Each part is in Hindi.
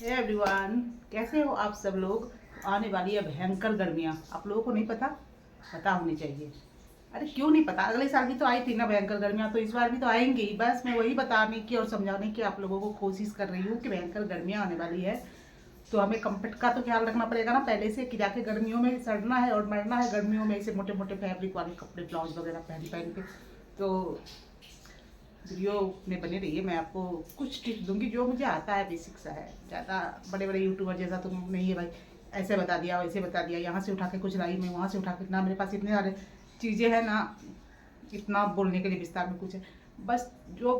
हे एवरीवन, कैसे हो आप सब लोग। आने वाली है भयंकर गर्मियाँ। आप लोगों को नहीं पता? पता होनी चाहिए। अरे क्यों नहीं पता, अगले साल भी तो आई थी ना भयंकर गर्मियाँ, तो इस बार भी तो आएंगी। बस मैं वही बताने की और समझाने की आप लोगों को कोशिश कर रही हूँ कि भयंकर गर्मियाँ आने वाली है। तो हमें कम्फर्ट का तो ख्याल रखना पड़ेगा ना पहले से, कि जाके गर्मियों में सड़ना है और मरना है। गर्मियों में ऐसे मोटे मोटे फैब्रिक वाले कपड़े, ब्लाउज वगैरह पहन पहन के। तो वीडियो में बने रहिए, मैं आपको कुछ टिप्स दूंगी जो मुझे आता है, बेसिक सा है। ज़्यादा बड़े बड़े यूट्यूबर जैसा तो नहीं है भाई, ऐसे बता दिया वैसे बता दिया, यहाँ से उठा के कुछ लाई मैं, वहाँ से उठा के ना, मेरे पास इतने सारे चीज़ें हैं ना, इतना बोलने के लिए विस्तार में कुछ है। बस जो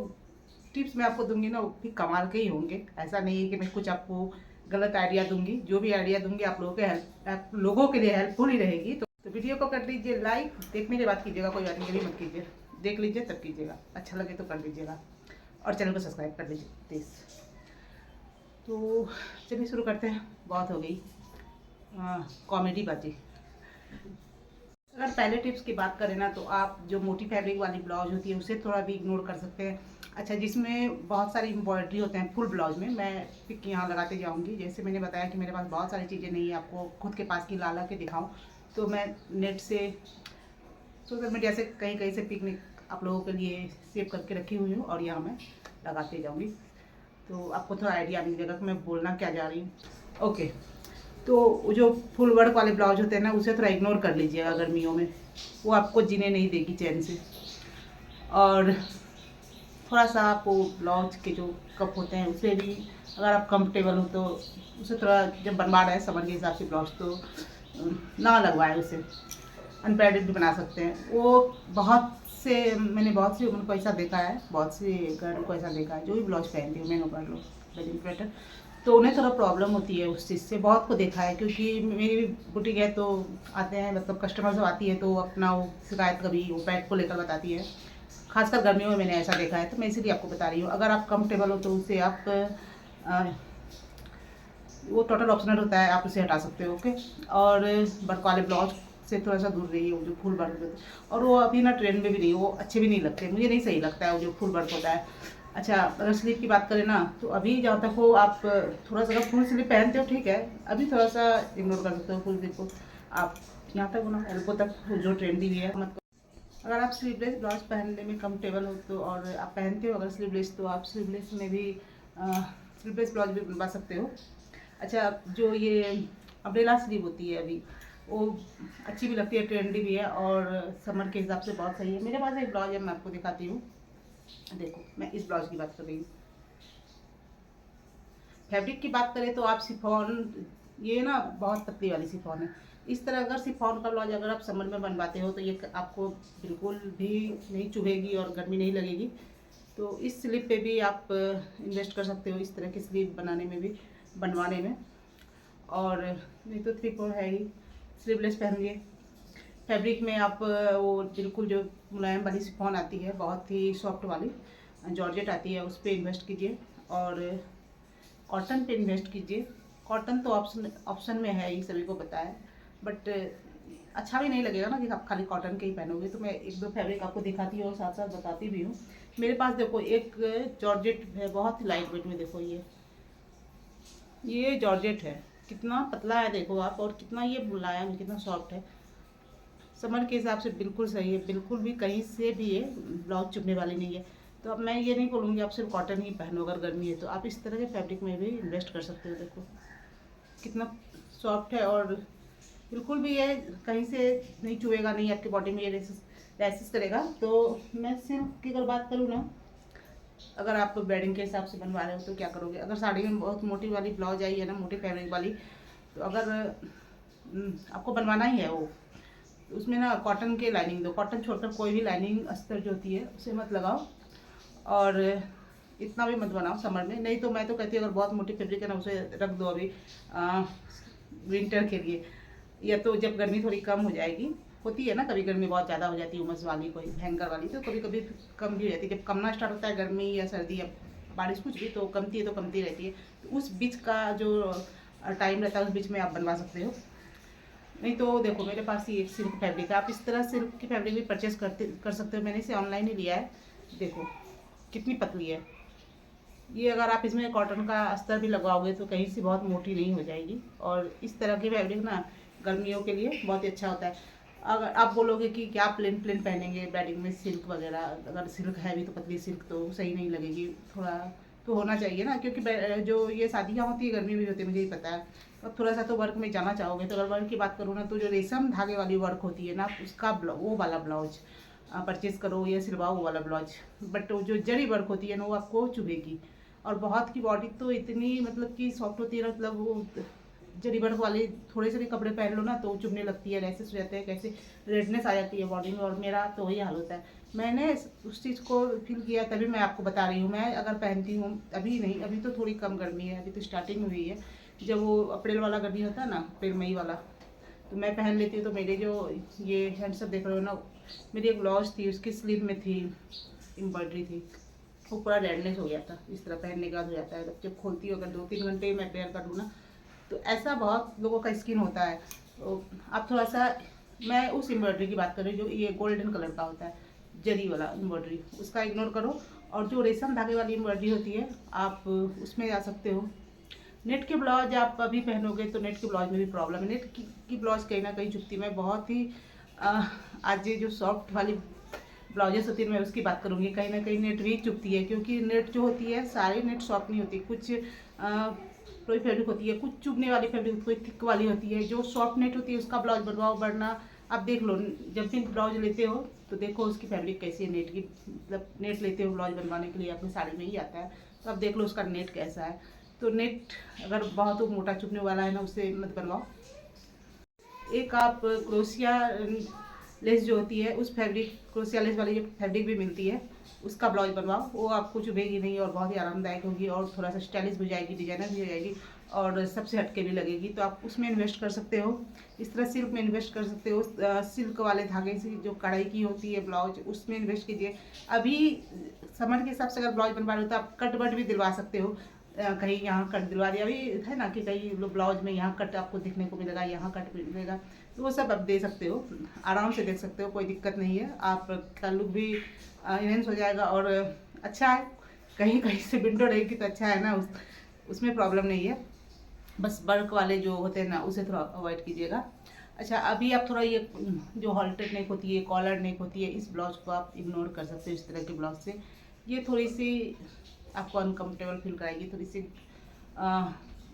टिप्स मैं आपको दूंगी ना वो भी कमाल के ही होंगे। ऐसा नहीं है कि मैं कुछ आपको गलत आइडिया दूंगी। जो भी आइडिया दूंगी आप लोगों के आप लोगों के लिए हेल्पफुल ही रहेगी। तो वीडियो को कर लीजिए लाइक, देखने के बाद कीजिएगा, कोई बात नहीं, मत कीजिए, देख लीजिए तब कीजिएगा, अच्छा लगे तो कर लीजिएगा, और चैनल को सब्सक्राइब कर लीजिए प्लीज़। तो चलिए शुरू करते हैं, बहुत हो गई कॉमेडी बाजी। अगर पहले टिप्स की बात करें ना, तो आप जो मोटी फैब्रिक वाली ब्लाउज होती है उसे थोड़ा भी इग्नोर कर सकते हैं। अच्छा, जिसमें बहुत सारी एम्ब्रॉयडरी होते हैं फुल ब्लाउज में, मैं पिक यहाँ लगाते जाऊँगी। जैसे मैंने बताया कि मेरे पास बहुत सारी चीज़ें नहीं है, आपको खुद के पास की ला ला के दिखाऊँ, तो मैं नेट से, सोशल मीडिया से कहीं कहीं से पिकनिक आप लोगों के लिए सेव करके रखी हुई हूँ, और यहाँ मैं लगाते जाऊँगी। तो आपको थोड़ा आइडिया मिल जाएगा कि मैं बोलना क्या जा रही हूँ। ओके, तो जो फुल वर्क वाले ब्लाउज होते हैं ना, उसे थोड़ा इग्नोर कर लीजिएगा गर्मियों में, वो आपको जीने नहीं देगी चैन से। और थोड़ा सा आप वो ब्लाउज के जो कप होते हैं उसे भी, अगर आप कंफर्टेबल हो तो उसे थोड़ा, जब बनवा रहे हैं समर के हिसाब से ब्लाउज, तो ना लगवाएं उसे, अनपेडेड भी बना सकते हैं। वो बहुत से, मैंने बहुत सी उनको ऐसा देखा है, बहुत सी गर्ल को ऐसा देखा है जो भी ब्लाउज पहनती हूँ मैं, कर लो वेडिंग स्वेटर, तो उन्हें थोड़ा प्रॉब्लम होती है उस चीज़ से। बहुत को देखा है, क्योंकि मेरी भी बुटीक है, तो आते हैं, मतलब कस्टमर सब आती है तो अपना वो शिकायत कभी वो पैक को लेकर बताती है। खासकर गर्मियों में मैंने ऐसा देखा है, तो मैं इसीलिए आपको बता रही हूँ। अगर आप कंफर्टेबल हो तो उसे आप वो टोटल ऑप्शनल होता है, आप उसे हटा सकते हो। ओके, और वर्क वाले ब्लाउज से थोड़ा सा दूर रहिए, वो जो फुल वर्क होते हैं। और वो अभी ना ट्रेंड में भी नहीं, वो अच्छे भी नहीं लगते, मुझे नहीं सही लगता है वो जो फुल वर्क होता है। अच्छा, अगर स्लीव की बात करें ना, तो अभी जहाँ तक हो आप थोड़ा सा, अगर फुल स्लीव पहनते हो ठीक है, अभी थोड़ा सा इग्नोर कर सकते हो फुल स्लीव को। आप यहाँ तक हो ना, एल्बो तक जो ट्रेंडी भी है मत। अगर आप स्लीवलेस ब्लाउज पहनने में कंफर्टेबल हो तो, और आप पहनते हो अगर स्लीवलेस, तो आप स्लीवलेस में भी स्लीवलेस ब्लाउज भी बनवा सकते हो। अच्छा, जो ये अम्ब्रेला स्लीव होती है अभी, वो अच्छी भी लगती है, ट्रेंडी भी है, और समर के हिसाब से बहुत सही है। मेरे पास एक ब्लाउज है, मैं आपको दिखाती हूँ। देखो, मैं इस ब्लाउज की बात कर रही हूँ। फैब्रिक की बात करें तो आप शिफॉन, ये ना बहुत पतली वाली शिफॉन है। इस तरह अगर शिफॉन का ब्लाउज अगर आप समर में बनवाते हो तो ये आपको बिल्कुल भी नहीं चुभेगी और गर्मी नहीं लगेगी। तो इस स्लीव पे भी आप इन्वेस्ट कर सकते हो, इस तरह की स्लीव बनाने में भी, बनवाने में। और नहीं तो 3/4 है ही, स्लीवलेस पहनिए। फैब्रिक में आप वो बिल्कुल जो मुलायम वाली शिफॉन आती है, बहुत ही सॉफ्ट वाली जॉर्जेट आती है, उस पर इन्वेस्ट कीजिए। और कॉटन पे इन्वेस्ट कीजिए। कॉटन तो ऑप्शन ऑप्शन में है ही, सभी को पता है, बट अच्छा भी नहीं लगेगा ना कि आप खाली कॉटन के ही पहनोगे। तो मैं एक दो फैब्रिक आपको दिखाती हूँ और साथ साथ बताती भी हूँ। मेरे पास देखो एक जॉर्जेट है, बहुत ही लाइट वेट में, देखो ये जॉर्जेट है, कितना पतला है देखो आप, और कितना ये मुलायम, कितना सॉफ्ट है। समर के हिसाब से बिल्कुल सही है, बिल्कुल भी कहीं से भी ये ब्लाउज चुभने वाली नहीं है। तो अब मैं ये नहीं बोलूँगी आप सिर्फ कॉटन ही पहनो, अगर गर्मी है तो आप इस तरह के फैब्रिक में भी इन्वेस्ट कर सकते हो। देखो कितना सॉफ्ट है, और बिल्कुल भी ये कहीं से नहीं चुभेगा, नहीं आपकी बॉडी में ये रैसेस करेगा। तो मैं सिल्क की अगर बात करूँ ना, अगर आप वेडिंग के हिसाब से बनवा रहे हो तो क्या करोगे, अगर साड़ी में बहुत मोटी वाली ब्लाउज आई है ना, मोटी फैब्रिक वाली, तो अगर आपको बनवाना ही है वो, तो उसमें ना कॉटन के लाइनिंग दो, कॉटन छोड़कर कोई भी लाइनिंग अस्तर जो होती है उसे मत लगाओ। और इतना भी मत बनाओ समर में, नहीं तो मैं तो कहती हूँ अगर बहुत मोटी फैब्रिक है ना, उसे रख दो अभी विंटर के लिए, या तो जब गर्मी थोड़ी कम हो जाएगी, होती है ना कभी गर्मी बहुत ज़्यादा हो जाती है, उमस वाली कोई भयंकर वाली, तो कभी कभी कम भी हो जाती है। जब कमना स्टार्ट होता है गर्मी या सर्दी या बारिश कुछ भी, तो कमती है तो कमती रहती है। तो उस बीच का जो टाइम रहता है, उस बीच में आप बनवा सकते हो। नहीं तो देखो, मेरे पास ही एक सिल्क फैब्रिक है, आप इस तरह सिल्क की फैब्रिक भी कर सकते हो। मैंने इसे ऑनलाइन ही लिया है, देखो कितनी पतली है, ये अगर आप इसमें कॉटन का अस्तर भी लगवाओगे तो कहीं से बहुत मोटी नहीं हो जाएगी। और इस तरह की फैब्रिक ना गर्मियों के लिए बहुत ही अच्छा होता है। अगर आप बोलोगे कि क्या प्लेन प्लेन पहनेंगे वेडिंग में सिल्क वगैरह, अगर सिल्क है भी तो पतली सिल्क तो सही नहीं लगेगी, थोड़ा तो होना चाहिए ना, क्योंकि जो ये शादियाँ होती है गर्मी में होती है, मुझे ही पता है। अब थोड़ा सा तो वर्क में जाना चाहोगे, तो अगर वर्क की बात करूँ ना, तो जो रेशम धागे वाली वर्क होती है ना, उसका वो वाला ब्लाउज परचेज करो या सिलवाओ वो वाला ब्लाउज। बट जो जरी वर्क होती है ना वो आपको चुभेगी। और बहुत की बॉडी तो इतनी मतलब कि सॉफ्ट होती है ना, मतलब वो जरी वर्क वाले थोड़े से भी कपड़े पहन लो ना तो चुभने लगती है, रैसेस हो जाते हैं, कैसे रेडनेस आ जाती है बॉडी में। और मेरा तो वही हाल होता है। मैंने उस चीज़ को फील किया तभी मैं आपको बता रही हूँ। मैं अगर पहनती हूँ, अभी नहीं, अभी तो थोड़ी कम गर्मी है, अभी तो स्टार्टिंग हुई है। जब वो अप्रैल वाला गर्मी होता है ना, अप्रैल मई वाला, तो मैं पहन लेती हूँ। तो मेरे जो ये हैंड्स देख रहे हो ना, मेरी एक ब्लाउज थी, उसकी स्लीव में थी एम्ब्रॉयडरी थी, वो पूरा रेडनेस हो गया था। इस तरह पहनने के बाद हो जाता है, जब खोलती हूँ अगर 2-3 घंटे मैं पेयर करूँ ना, तो ऐसा बहुत लोगों का स्किन होता है। तो आप थोड़ा सा, मैं उस एम्ब्रॉयडरी की बात कर रही हूँ जो ये गोल्डन कलर का होता है, जरी वाला एम्ब्रॉयडरी, उसका इग्नोर करो। और जो रेशम धागे वाली एम्ब्रॉयडरी होती है, आप उसमें जा सकते हो। नेट के ब्लाउज आप अभी पहनोगे तो नेट के ब्लाउज में भी प्रॉब्लम है। नेट की ब्लाउज कहीं ना कहीं चुभती है। मैं बहुत ही आज ये जो सॉफ्ट वाली ब्लाउजेस होती है मैं उसकी बात करूँगी, कहीं ना कहीं नेट भी चुभती है, क्योंकि नेट जो होती है सारी नेट सॉफ्ट नहीं होती। कुछ कोई फैब्रिक होती है, कुछ चुभने वाली फैब्रिक, कोई थिक वाली होती है। जो सॉफ्ट नेट होती है उसका ब्लाउज बनवाओ, वरना आप देख लो, जब भी ब्लाउज लेते हो तो देखो उसकी फैब्रिक कैसी है नेट की। मतलब नेट लेते हो ब्लाउज बनवाने के लिए, अपनी साड़ी में ही आता है, तो आप देख लो उसका नेट कैसा है। तो नेट अगर बहुत मोटा चुभने वाला है ना, उससे मत बनवाओ। एक आप क्रोशिया लेस जो होती है, उस फैब्रिक क्रोशिया लेस वाली जो फैब्रिक भी मिलती है, उसका ब्लाउज बनवाओ। वो आपको चुभेगी नहीं और बहुत ही आरामदायक होगी, और थोड़ा सा स्टाइलिश भी हो जाएगी, डिजाइनर भी हो जाएगी, और सबसे हटके भी लगेगी। तो आप उसमें इन्वेस्ट कर सकते हो। इस तरह सिल्क में इन्वेस्ट कर सकते हो। सिल्क वाले धागे से जो कढ़ाई की होती है ब्लाउज, उसमें इन्वेस्ट कीजिए। अभी समर के हिसाब से अगर ब्लाउज बनवा रहे हो तो आप कट बट भी दिलवा सकते हो। कहीं यहाँ कट दिलवा दिया, अभी है ना कि कहीं लोग ब्लाउज में यहाँ कट आपको दिखने को मिलेगा, यहाँ कट मिलेगा, तो वो सब आप दे सकते हो, आराम से देख सकते हो, कोई दिक्कत नहीं है। आपका लुक भी इनहेंस हो जाएगा और अच्छा है। कहीं कहीं से विंडो रहेगी तो अच्छा है ना, उसमें प्रॉब्लम नहीं है। बस वर्क वाले जो होते हैं ना, उसे थोड़ा अवॉइड कीजिएगा। अच्छा, अभी आप थोड़ा ये जो हॉल्टर नेक होती है, कॉलर नेक होती है, इस ब्लाउज को आप इग्नोर कर सकते हो। इस तरह के ब्लाउज से ये थोड़ी सी आपको अनकम्फर्टेबल फील कराएगी, थोड़ी सी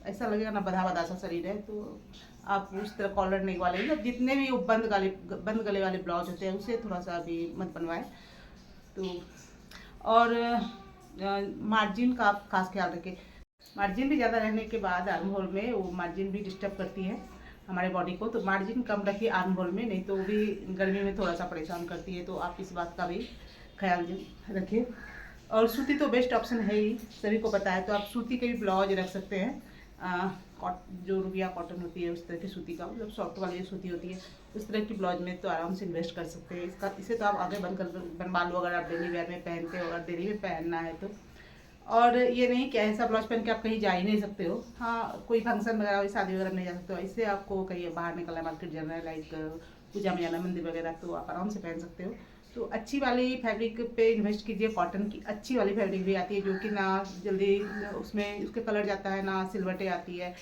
ऐसा लगेगा ना बधा बधा सा शरीर है। तो आप उस तरह कॉलर नेक वाले, मतलब जितने भी वो बंद गले वाले ब्लाउज होते हैं, उसे थोड़ा सा अभी मत बनवाएं। तो और मार्जिन का आप खास ख्याल रखें। मार्जिन भी ज़्यादा रहने के बाद आर्म होल में वो मार्जिन भी डिस्टर्ब करती है हमारे बॉडी को, तो मार्जिन कम रखिए आर्म होल में, नहीं तो वो भी गर्मी में थोड़ा सा परेशान करती है। तो आप इस बात का भी ख्याल रखिए। और सूती तो बेस्ट ऑप्शन है ही, सभी को पता है। तो आप सूती के भी ब्लाउज रख सकते हैं। जो रुबिया कॉटन होती है उस तरह की सूती का, मतलब सॉफ्ट वाली जो सूती होती है, उस तरह की ब्लाउज में तो आराम से इन्वेस्ट कर सकते हैं। इसे तो आप आगे बनवा लो, अगर आप डेली वेयर में पहनते हो, अगर डेली में पहनना है तो। और ये नहीं कि ऐसा ब्लाउज पहन के आप कहीं जा ही नहीं सकते हो। हाँ, कोई फंक्शन वगैरह हो, शादी वगैरह में नहीं जा सकते हो, इससे आपको कहीं बाहर निकलना है, मार्केट जाना है, लाइक पूजा में जाना है, मंदिर वगैरह, तो आप आराम से पहन सकते हो। तो अच्छी वाली फैब्रिक पे इन्वेस्ट कीजिए। कॉटन की अच्छी वाली फैब्रिक भी आती है, जो कि ना जल्दी उसमें उसके कलर जाता है, ना सिलवटें आती है।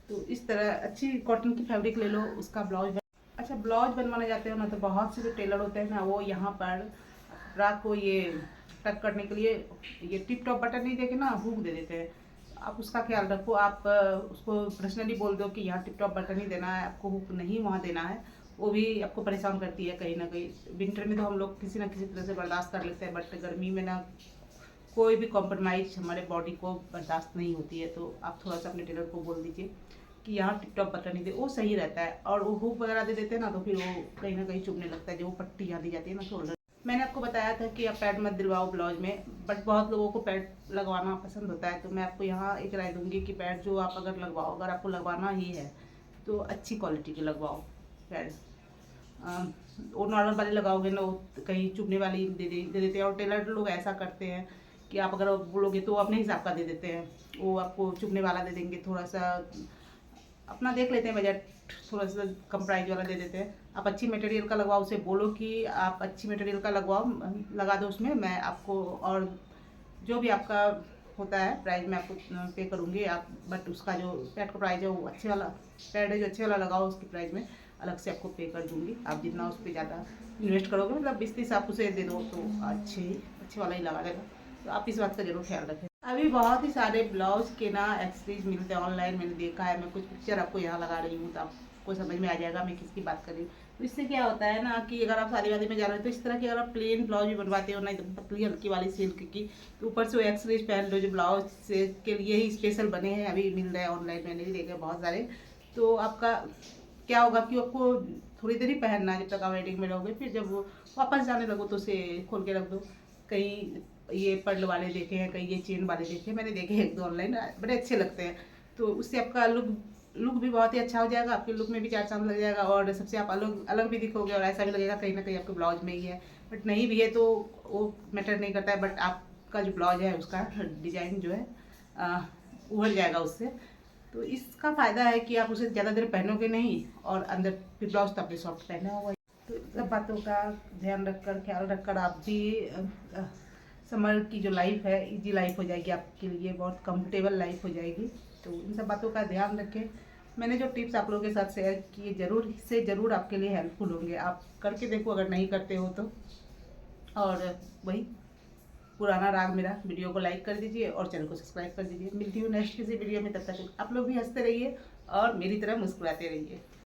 तो इस तरह अच्छी कॉटन की फैब्रिक ले लो, उसका ब्लाउज। अच्छा, ब्लाउज बनवाने जाते हो ना, तो बहुत से जो टेलर होते हैं ना, वो यहाँ पर रात को ये टक करने के लिए ये टिप टॉप बटन नहीं देके ना हुक दे देते हैं। आप उसका ख्याल रखो। आप उसको पर्सनली बोल दो कि यहाँ टिप टॉप बटन ही देना है, आपको हुक नहीं वहाँ देना है। वो भी आपको परेशान करती है कहीं ना कहीं। विंटर में तो हम लोग किसी ना किसी तरह से बर्दाश्त कर लेते हैं, बट गर्मी में ना कोई भी कॉम्प्रोमाइज़ हमारे बॉडी को बर्दाश्त नहीं होती है। तो आप थोड़ा सा अपने टेलर को बोल दीजिए कि यहाँ टिप टॉप बटन नहीं दे, वो सही रहता है। और वो हुक वगैरह दे देते हैं ना, तो फिर वो कहीं ना कहीं चुभने लगता है, जो वो पट्टी यहाँ दी जाती है ना शोल्डर। मैंने आपको बताया था कि आप पैड मत दिलवाओ ब्लाउज में, बट बहुत लोगों को पैड लगवाना पसंद होता है। तो मैं आपको यहाँ एक राय दूंगी कि पैड जो आप अगर लगवाओ, अगर आपको लगवाना ही है तो अच्छी क्वालिटी के लगवाओ पैड। वो नॉर्मल वाली लगाओगे ना, वो कहीं चुभने वाली दे देते हैं। और टेलर लोग ऐसा करते हैं कि आप अगर बोलोगे तो अपने हिसाब का दे देते हैं, वो आपको चुभने वाला दे देंगे, थोड़ा सा अपना देख लेते हैं बजट, थोड़ा सा कम प्राइस वाला दे देते हैं। आप अच्छी मटेरियल का लगवाओ, उसे बोलो कि आप अच्छी मटेरियल का लगवाओ, लगा दो उसमें, मैं आपको और जो भी आपका होता है प्राइस मैं आपको पे करूँगी आप, बट उसका जो पैड का प्राइस है वो अच्छे वाला पैड है, जो अच्छे वाला लगाओ उसकी प्राइस में अलग से आपको पे कर दूँगी। आप जितना उस पर ज़्यादा इन्वेस्ट करोगे, मतलब 20-30 आप उसे दे दो तो अच्छे वाला ही लगा देगा। तो आप इस बात का जरूर ख्याल रखें। अभी बहुत ही सारे ब्लाउज के ना एक्सरीज मिलते हैं ऑनलाइन, मैंने देखा है। मैं कुछ पिक्चर आपको यहाँ लगा रही हूँ तो आपको समझ में आ जाएगा मैं किसकी बात कर रही हूँ। तो इससे क्या होता है ना कि अगर आप शादी वादी में जा रहे हो तो इस तरह की अगर आप प्लेन ब्लाउज भी बनवाते हो ना, एकदम पतली हल्की वाली सिल्क की, तो ऊपर से वो एक्सरीज पहन लो जो ब्लाउज से के लिए ही स्पेशल बने हैं, अभी मिल रहे हैं ऑनलाइन, मैंने भी देखे बहुत सारे। तो आपका क्या होगा कि आपको थोड़ी देर ही पहनना है जब तक आप वेडिंग में रहोगे, फिर जब वो वापस जाने लगो तो उसे खोल के रख दो। कहीं ये पर्ल वाले देखे हैं, कहीं ये चेन वाले देखे हैं, मैंने देखे हैं 1-2 ऑनलाइन, बड़े अच्छे लगते हैं। तो उससे आपका लुक भी बहुत ही अच्छा हो जाएगा, आपके लुक में भी 4 चांद लग जाएगा और सबसे आप अलग अलग भी दिखोगे और ऐसा भी लगेगा कहीं ना कहीं आपके ब्लाउज में ही है। बट नहीं भी है तो वो मैटर नहीं करता है, बट आपका जो ब्लाउज है उसका डिजाइन जो है उभर जाएगा उससे। तो इसका फ़ायदा है कि आप उसे ज़्यादा देर पहनोगे नहीं और अंदर फिर ब्लाउज तो अपने सॉफ्ट पहना हुआ है। तो इन सब बातों का ध्यान रखकर, ख्याल रखकर आप भी समर की जो लाइफ है इजी लाइफ हो जाएगी आपके लिए, बहुत कंफर्टेबल लाइफ हो जाएगी। तो इन सब बातों का ध्यान रखें। मैंने जो टिप्स आप लोगों के साथ शेयर किए ज़रूर इससे ज़रूर आपके लिए हेल्पफुल होंगे। आप करके देखो अगर नहीं करते हो तो। और वही पुराना राग मेरा, वीडियो को लाइक कर दीजिए और चैनल को सब्सक्राइब कर दीजिए। मिलती हूँ नेक्स्ट किसी वीडियो में, तब तक आप लोग भी हंसते रहिए और मेरी तरह मुस्कुराते रहिए।